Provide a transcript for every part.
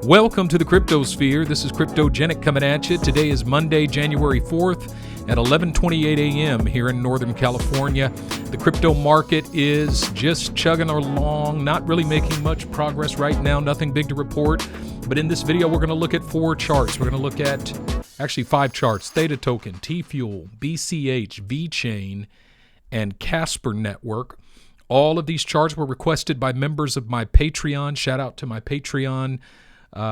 Welcome to the Cryptosphere. This is Cryptogenic coming at you. Today is Monday, January 4th at 11:28 a.m. here in Northern California. The crypto market is just chugging along, not really making much progress right now, nothing big to report. But in this video, we're going to look at four charts. We're going to look at actually five charts: THETA token, TFUEL, BCH, VeChain, and Casper Network. All of these charts were requested by members of my Patreon. Shout out to my Patreon.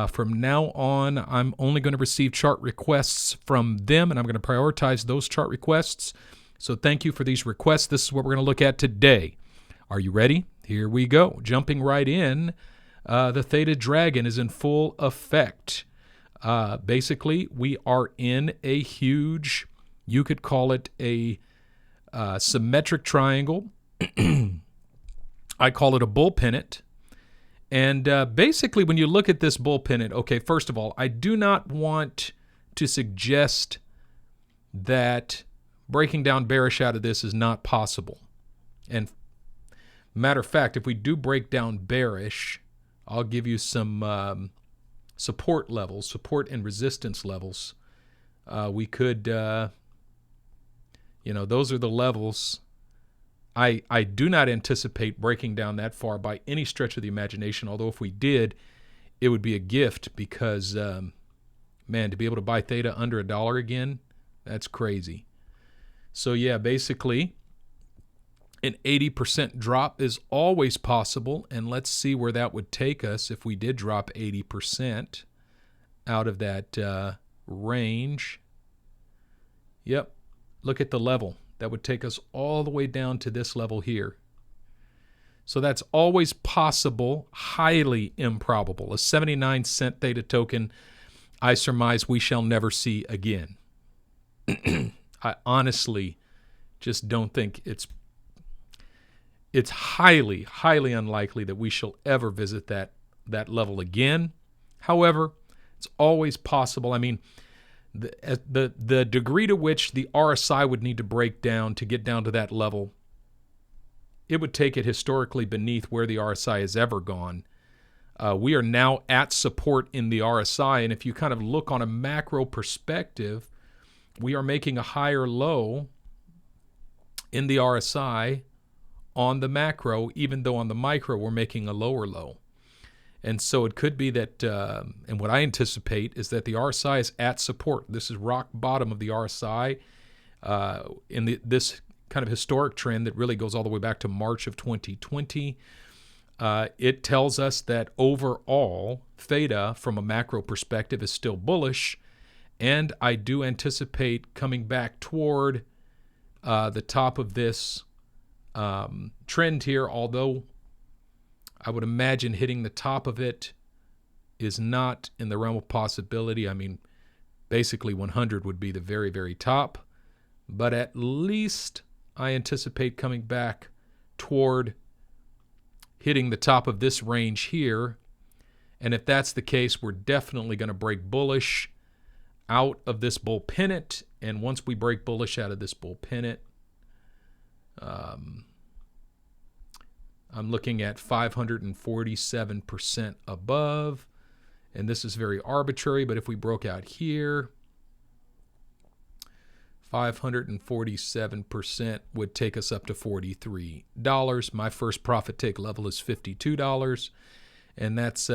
From now on, I'm only going to receive chart requests from them, and I'm going to prioritize those chart requests. So thank you for these requests. This is what we're going to look at today. Are you ready? Here we go. Jumping right in, the Theta Dragon is in full effect. Basically, we are in a huge, you could call it a symmetric triangle. I call it a bull pennant. And basically, when you look at this bull pennant, okay, first of all, I do not want to suggest that breaking down bearish out of this is not possible. And matter of fact, if we do break down bearish, I'll give you some support levels, support and resistance levels. We could, those are the levels. I do not anticipate breaking down that far by any stretch of the imagination, although if we did, it would be a gift because, to be able to buy Theta under $1 again, that's crazy. So yeah, basically, an 80% drop is always possible, and let's see where that would take us if we did drop 80% out of that range. Yep, look at the level. That would take us all the way down to this level here. So that's always possible, highly improbable. A 79-cent Theta token, I surmise we shall never see again. I honestly just don't think it's highly, highly unlikely that we shall ever visit that level again. However, it's always possible. I mean, the degree to which the RSI would need to break down to get down to that level, it would take it historically beneath where the RSI has ever gone. We are now at support in the RSI, and if you kind of look on a macro perspective, we are making a higher low in the RSI on the macro, even though on the micro we're making a lower low. And so it could be that, and what I anticipate is that the RSI is at support. This is rock bottom of the RSI in this kind of historic trend that really goes all the way back to March of 2020. It tells us that overall, Theta, from a macro perspective, is still bullish. And I do anticipate coming back toward the top of this trend here, although I would imagine hitting the top of it is not in the realm of possibility. I mean, basically 100 would be the very, very top. But at least I anticipate coming back toward hitting the top of this range here. And if that's the case, we're definitely going to break bullish out of this bull pennant. And once we break bullish out of this bull pennant, I'm looking at 547% above, and this is very arbitrary, but if we broke out here, 547% would take us up to $43. My first profit take level is $52, and that's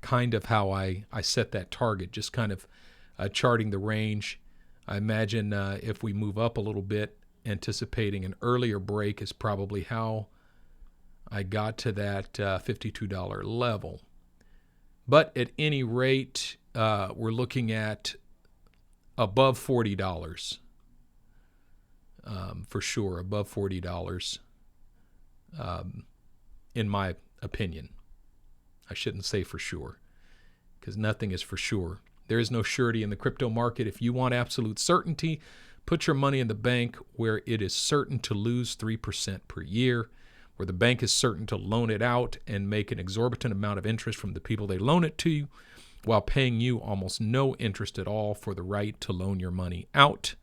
kind of how I set that target, just kind of charting the range. I imagine if we move up a little bit, anticipating an earlier break is probably how I got to that $52 level. But at any rate, we're looking at above $40 for sure, above $40 in my opinion. I shouldn't say for sure because nothing is for sure. There is no surety in the crypto market. If you want absolute certainty, put your money in the bank where it is certain to lose 3% per year, where the bank is certain to loan it out and make an exorbitant amount of interest from the people they loan it to, while paying you almost no interest at all for the right to loan your money out.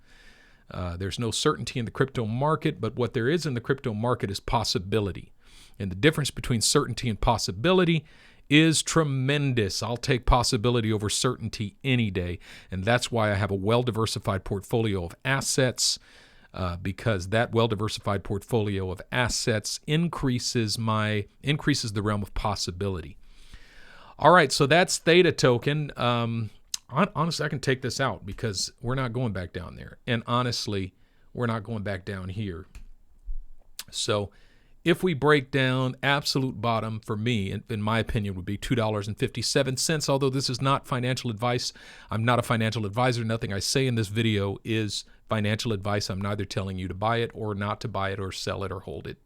There's no certainty in the crypto market, but what there is in the crypto market is possibility. And the difference between certainty and possibility is tremendous. I'll take possibility over certainty any day, and that's why I have a well-diversified portfolio of assets, because that well-diversified portfolio of assets increases the realm of possibility. All right, so that's THETA token. Honestly, I can take this out because we're not going back down there, and honestly, we're not going back down here. So if we break down, absolute bottom for me, in my opinion, would be $2.57. Although this is not financial advice. I'm not a financial advisor. Nothing I say in this video is financial advice. I'm neither telling you to buy it or not to buy it or sell it or hold it.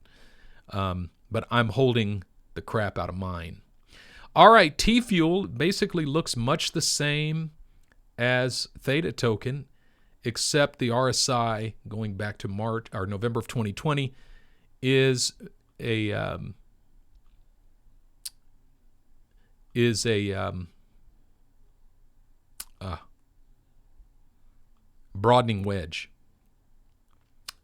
But I'm holding the crap out of mine. All right, TFUEL basically looks much the same as THETA token, except the RSI going back to March or November of 2020 is a broadening wedge.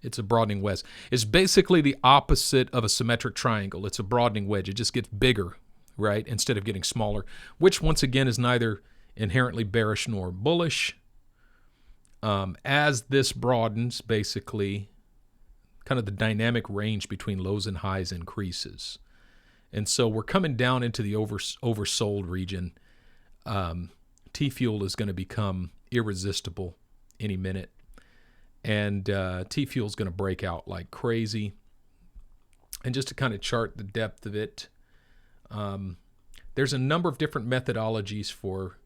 It's a broadening wedge. It's basically the opposite of a symmetric triangle. It's a broadening wedge. It just gets bigger, right, instead of getting smaller, which once again is neither inherently bearish nor bullish. As this broadens, basically, kind of the dynamic range between lows and highs increases. And so we're coming down into the oversold region. TFUEL is going to become irresistible any minute. And TFUEL is going to break out like crazy. And just to kind of chart the depth of it, there's a number of different methodologies for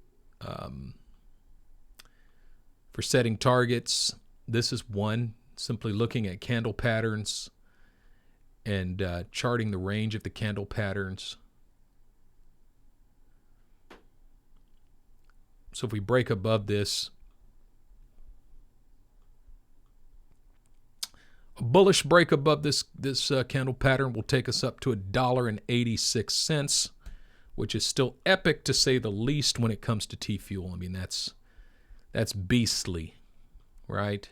setting targets. This is one, simply looking at candle patterns and charting the range of the candle patterns. So if we break above this, a bullish break above this candle pattern will take us up to $1.86, which is still epic to say the least when it comes to TFUEL. I mean, that's beastly, right?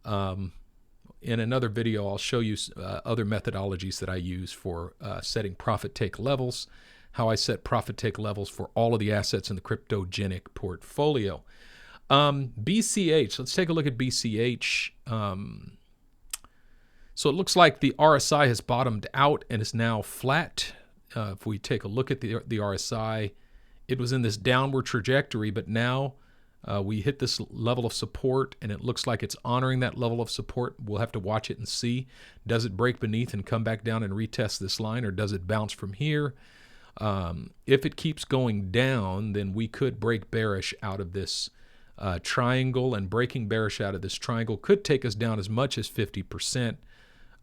In another video, I'll show you other methodologies that I use for setting profit take levels, how I set profit take levels for all of the assets in the cryptogenic portfolio. BCH, let's take a look at BCH. So it looks like the RSI has bottomed out and is now flat. If we take a look at the RSI, it was in this downward trajectory, but now we hit this level of support, and it looks like it's honoring that level of support. We'll have to watch it and see. Does it break beneath and come back down and retest this line, or does it bounce from here? If it keeps going down, then we could break bearish out of this triangle, and breaking bearish out of this triangle could take us down as much as 50%.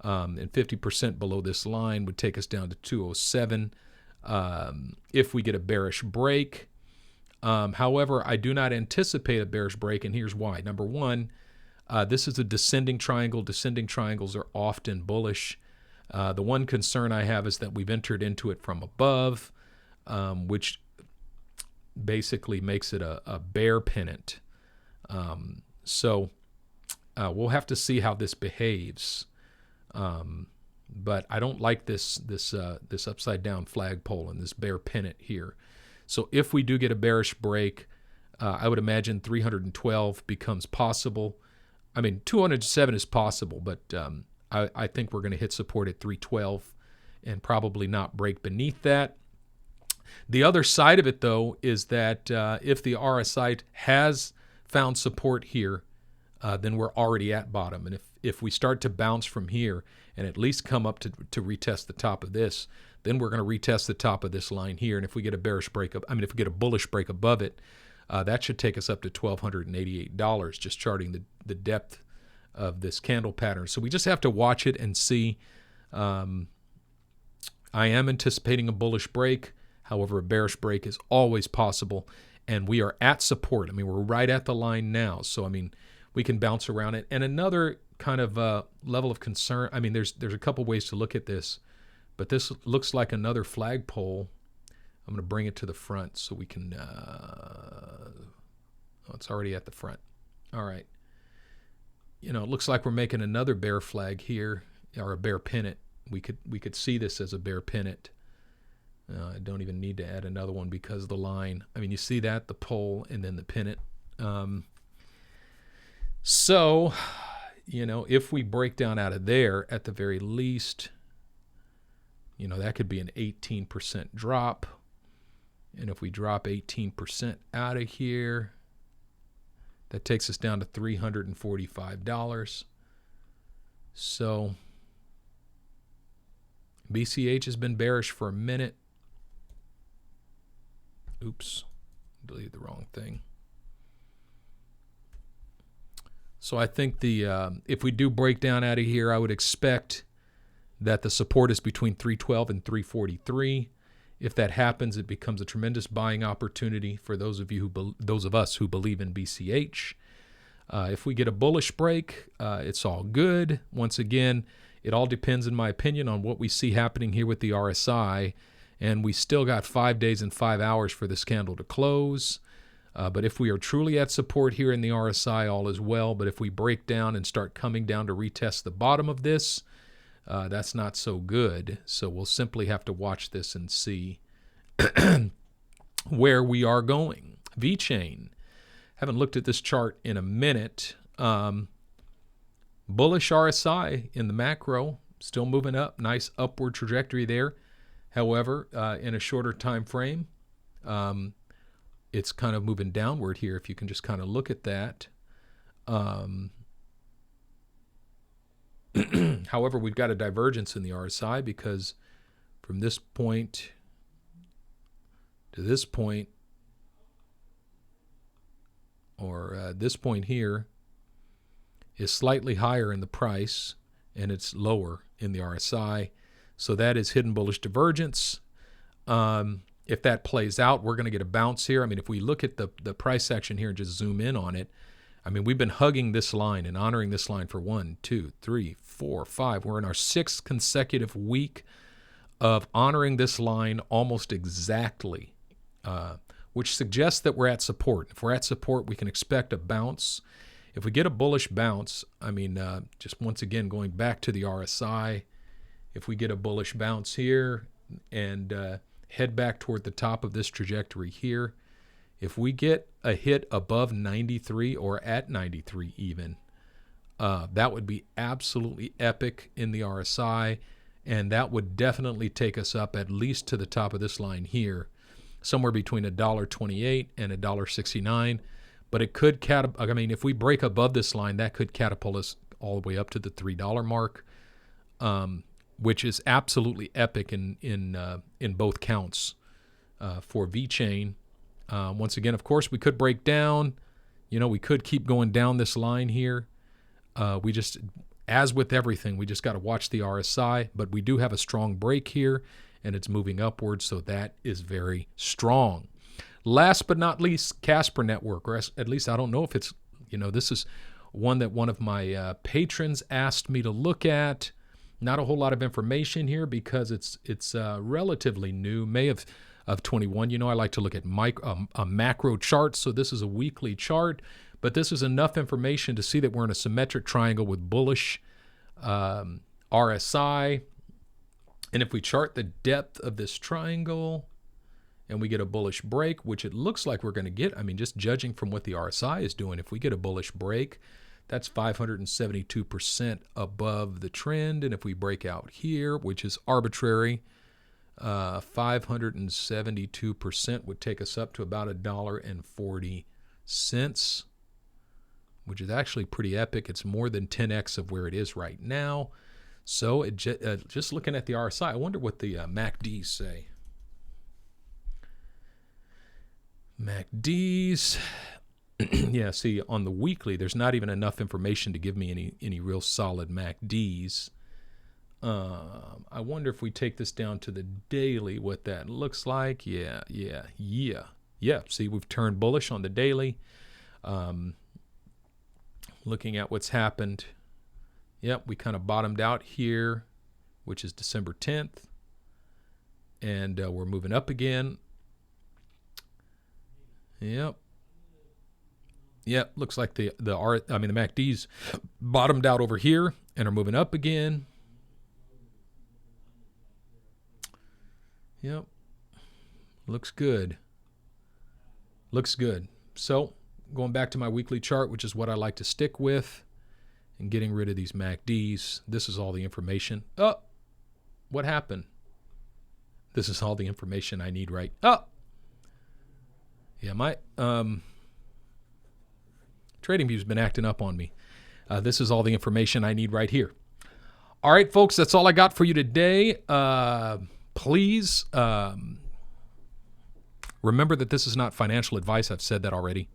And 50% below this line would take us down to 207 if we get a bearish break. However, I do not anticipate a bearish break, and here's why. Number one, this is a descending triangle. Descending triangles are often bullish. The one concern I have is that we've entered into it from above, which basically makes it a bear pennant. So we'll have to see how this behaves. But I don't like this upside down flagpole and this bear pennant here. So if we do get a bearish break, I would imagine 312 becomes possible. I mean, 207 is possible, but I think we're going to hit support at 312 and probably not break beneath that. The other side of it, though, is that if the RSI has found support here, then we're already at bottom. And if we start to bounce from here and at least come up to retest the top of this, then we're going to retest the top of this line here. And if we get a bearish break up, if we get a bullish break above it, that should take us up to $1,288, just charting the depth of this candle pattern. So we just have to watch it and see. I am anticipating a bullish break. However, a bearish break is always possible. And we are at support. I mean, we're right at the line now. So, I mean, we can bounce around it. And another kind of level of concern, I mean, there's a couple ways to look at this, but this looks like another flagpole. I'm going to bring it to the front so we can, oh, it's already at the front. All right. You know, it looks like we're making another bear flag here, or a bear pennant. We could see this as a bear pennant. I don't even need to add another one because the line, I mean, you see that, the pole and then the pennant. So, you know, if we break down out of there, at the very least, you know, that could be an 18% drop. And if we drop 18% out of here, that takes us down to $345. So BCH has been bearish for a minute. Oops, deleted the wrong thing. So I think if we do break down out of here, I would expect that the support is between 312 and 343. If that happens, it becomes a tremendous buying opportunity for those of us who believe in BCH. If we get a bullish break, it's all good. Once again, it all depends, in my opinion, on what we see happening here with the RSI. And we still got 5 days and 5 hours for this candle to close. But if we are truly at support here in the RSI, all is well. But if we break down and start coming down to retest the bottom of this, that's not so good. So we'll simply have to watch this and see where we are going. V-chain. Haven't looked at this chart in a minute. Bullish RSI in the macro, still moving up. Nice upward trajectory there. However, in a shorter time frame, it's kind of moving downward here, if you can just kind of look at that. However, we've got a divergence in the RSI because from this point to this point, or this point here, is slightly higher in the price, and it's lower in the RSI. So that is hidden bullish divergence. If that plays out, we're going to get a bounce here. I mean, if we look at the price action here and just zoom in on it, I mean, we've been hugging this line and honoring this line for 1, 2, 3, 4, 5. We're in our 6th consecutive week of honoring this line almost exactly, which suggests that we're at support. If we're at support, we can expect a bounce. If we get a bullish bounce, I mean, just once again, going back to the RSI, if we get a bullish bounce here and head back toward the top of this trajectory here, if we get a hit above 93 or at 93 even, that would be absolutely epic in the RSI, and that would definitely take us up at least to the top of this line here, somewhere between $1.28 and $1.69. But it could I mean, if we break above this line, that could catapult us all the way up to the $3 mark, which is absolutely epic in both counts for V-chain. Once again, of course, we could break down. You know, we could keep going down this line here. We just, as with everything, we just got to watch the RSI. But we do have a strong break here, and it's moving upwards, so that is very strong. Last but not least, Casper Network, or at least I don't know if it's, you know, this is one that one of my patrons asked me to look at. Not a whole lot of information here because it's relatively new, May of 21. You know, I like to look at a macro chart, so this is a weekly chart, but this is enough information to see that we're in a symmetric triangle with bullish RSI. And if we chart the depth of this triangle and we get a bullish break, which it looks like we're going to get, I mean, just judging from what the RSI is doing, if we get a bullish break, that's 572% above the trend. And if we break out here, which is arbitrary, 572% would take us up to about $1.40, which is actually pretty epic. It's more than 10x of where it is right now. So just looking at the RSI, I wonder what the MACDs say. MACDs, yeah, see, on the weekly, there's not even enough information to give me any real solid MACDs. I wonder if we take this down to the daily, what that looks like. Yeah. See, we've turned bullish on the daily. Looking at what's happened. Yep, we kind of bottomed out here, which is December 10th. And we're moving up again. Yep, looks like the MACDs bottomed out over here and are moving up again. Yep. Looks good. Looks good. So going back to my weekly chart, which is what I like to stick with, and getting rid of these MACDs. This is all the information. Oh, what happened? This is all the information I need, right? Oh, yeah, my TradingView's been acting up on me. This is all the information I need right here. All right, folks, that's all I got for you today. Please remember that this is not financial advice. I've said that already.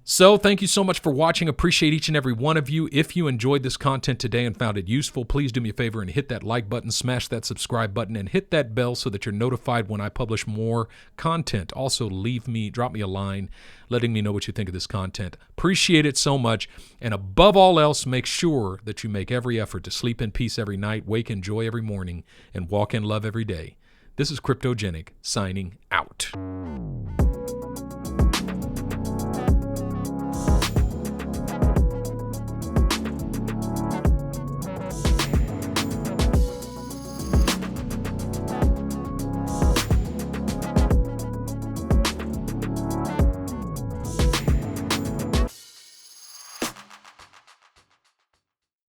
So thank you so much for watching. Appreciate each and every one of you. If you enjoyed this content today and found it useful, please do me a favor and hit that like button, smash that subscribe button, and hit that bell so that you're notified when I publish more content. Also, drop me a line letting me know what you think of this content. Appreciate it so much. And above all else, make sure that you make every effort to sleep in peace every night, wake in joy every morning, and walk in love every day. This is Cryptogenic signing out.